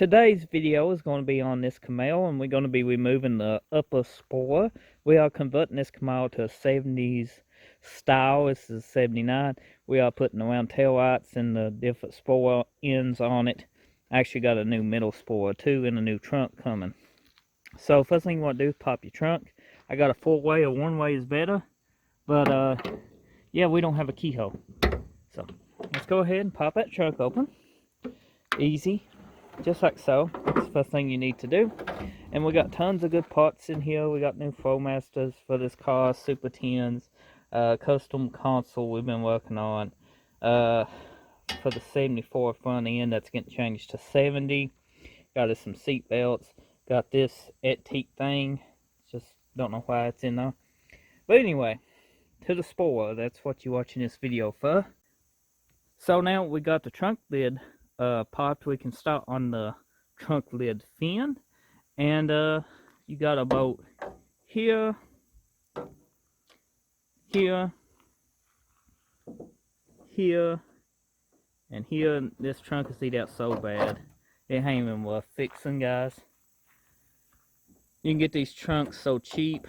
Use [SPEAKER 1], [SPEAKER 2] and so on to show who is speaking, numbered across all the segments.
[SPEAKER 1] Today's video is going to be on this Camaro, and we're going to be removing the upper spoiler. We are converting this Camaro to a 70s style. This is 79. We are putting around tail lights and the different spoiler ends on it. I actually got a new middle spoiler too and a new trunk coming. So first thing you want to do is pop your trunk. I got a 4-way or 1-way is better, but yeah, we don't have a keyhole. So let's go ahead and pop that trunk open. Easy. Just like so. That's the first thing you need to do. And we got tons of good parts in here. We got new Flowmasters for this car, Super 10s, custom console we've been working on. For the 74 front end, that's getting changed to 70. Got us some seat belts. Got this antique thing. Just don't know why it's in there. But anyway, to the spoiler. That's what you're watching this video for. So now we got the trunk lid popped. We can start on the trunk lid fin, and you got a bolt here, here, here, and here. This trunk is eat out so bad it ain't even worth fixing, guys. You can get these trunks so cheap,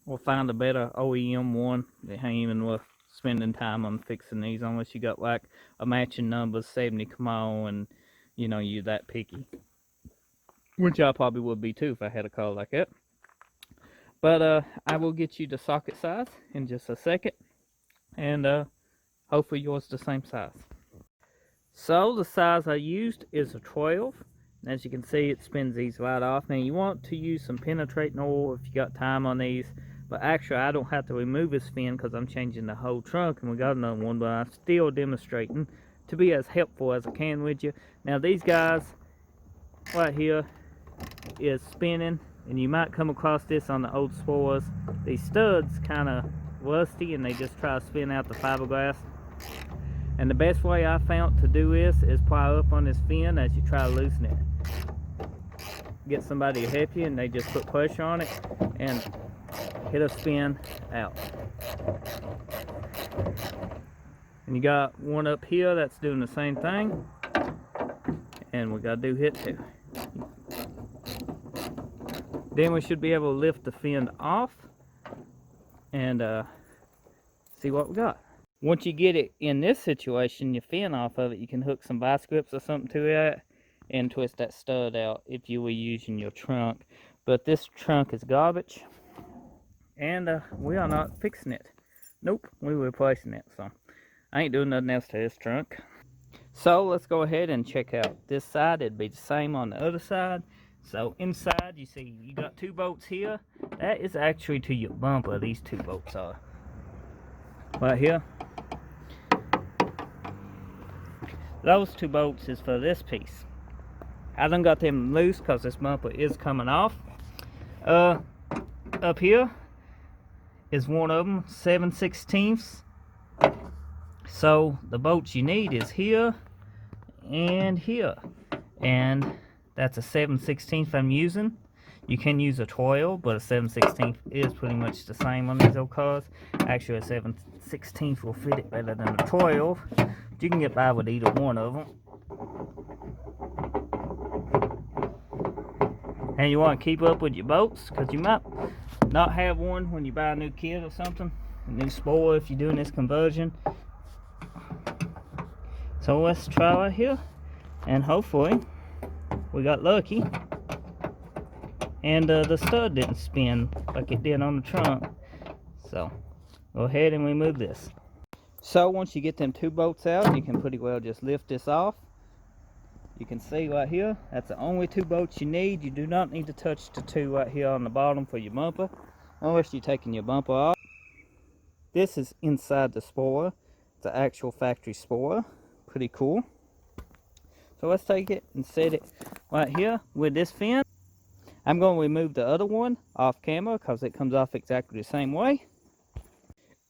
[SPEAKER 1] or find a better OEM one. It ain't even worth spending time on fixing these unless you got like a matching number 70 Camaro and you know you're that picky, which I probably would be too if I had a car like that. But I will get you the socket size in just a second, and hopefully yours the same size. So the size I used is a 12. As you can see, it spins these right off. Now you want to use some penetrating oil if you got time on these. But actually, I don't have to remove this fin because I'm changing the whole trunk, and we got another one, but I'm still demonstrating to be as helpful as I can with you. Now, these guys right here is spinning, and you might come across this on the old spoilers. These studs kind of rusty, and they just try to spin out the fiberglass. And the best way I found to do this is pry up on this fin as you try to loosen it. Get somebody to help you, and they just put pressure on it, and hit a spin out. And you got one up here that's doing the same thing, and we gotta do hit too. Then we should be able to lift the fin off and see what we got. Once you get it in this situation, your fin off of it, you can hook some vice grips or something to it and twist that stud out if you were using your trunk. But this trunk is garbage, and we are not fixing it. Nope, we're replacing it. So I ain't doing nothing else to this trunk. So let's go ahead and check out this side. It'd be the same on the other side. So inside, you see you got 2 bolts here. That is actually to your bumper. These 2 bolts are right here. Those 2 bolts is for this piece. I done got them loose because this bumper is coming off. Up here is one of them, 7/16. So the bolts you need is here and here, and that's a 7/16 I'm using. You can use a 12, but a 7/16 is pretty much the same on these old cars. Actually, a 7/16 will fit it better than a 12. You can get by with either one of them. And you want to keep up with your bolts, because you might not have one when you buy a new kit or something, a new spoiler if you're doing this conversion. So let's try right here, and hopefully we got lucky and the stud didn't spin like it did on the trunk. So go ahead and remove this. So once you get them 2 bolts out, you can pretty well just lift this off. You can see right here, that's the only 2 bolts you need. You do not need to touch the 2 right here on the bottom for your bumper, unless you're taking your bumper off. This is inside the spoiler. It's an actual factory spoiler. Pretty cool. So let's take it and set it right here with this fin. I'm going to remove the other one off camera because it comes off exactly the same way.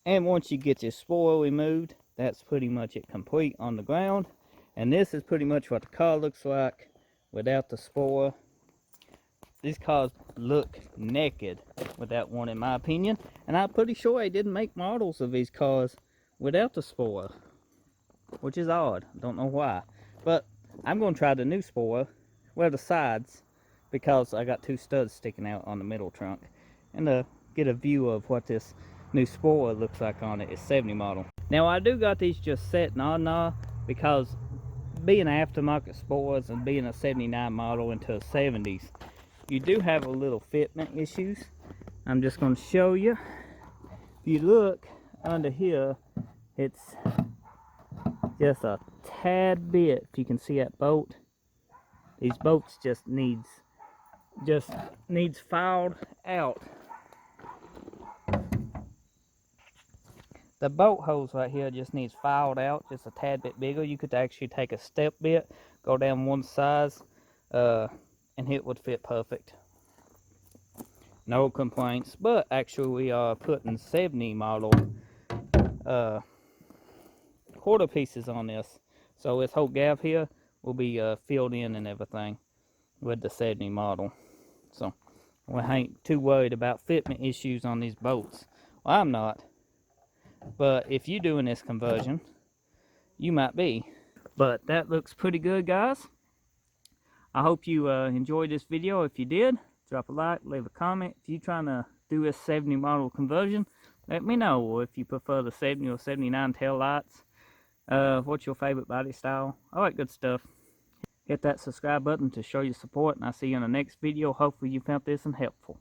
[SPEAKER 1] And once you get your spoiler removed, that's pretty much it complete on the ground. And this is pretty much what the car looks like without the spoiler. These cars look naked without one, in my opinion. And I'm pretty sure they didn't make models of these cars without the spoiler, which is odd. Don't know why. But I'm going to try the new spoiler, well, the sides, because I got 2 studs sticking out on the middle trunk, and to get a view of what this new spoiler looks like on it. It's 70 model. Now I do got these just set nah because being aftermarket spoilers and being a 79 model into a 70s, you do have a little fitment issues. I'm just going to show you. If you look under here, it's just a tad bit. If you can see that bolt, these bolts just needs filed out. The bolt holes right here just needs filed out just a tad bit bigger. You could actually take a step bit, go down one size, and it would fit perfect. No complaints. But actually we are putting 70 model quarter pieces on this, so this whole gap here will be filled in and everything with the 70 model. So we ain't too worried about fitment issues on these bolts. Well, I'm not, but if you're doing this conversion, you might be. But that looks pretty good, guys. I hope you enjoyed this video. If you did, drop a like, leave a comment. If you're trying to do this 70 model conversion, let me know. Or if you prefer the 70 or 79 tail lights, what's your favorite body style? All that good stuff. Hit that subscribe button to show your support, and I'll see you in the next video. Hopefully you found this helpful.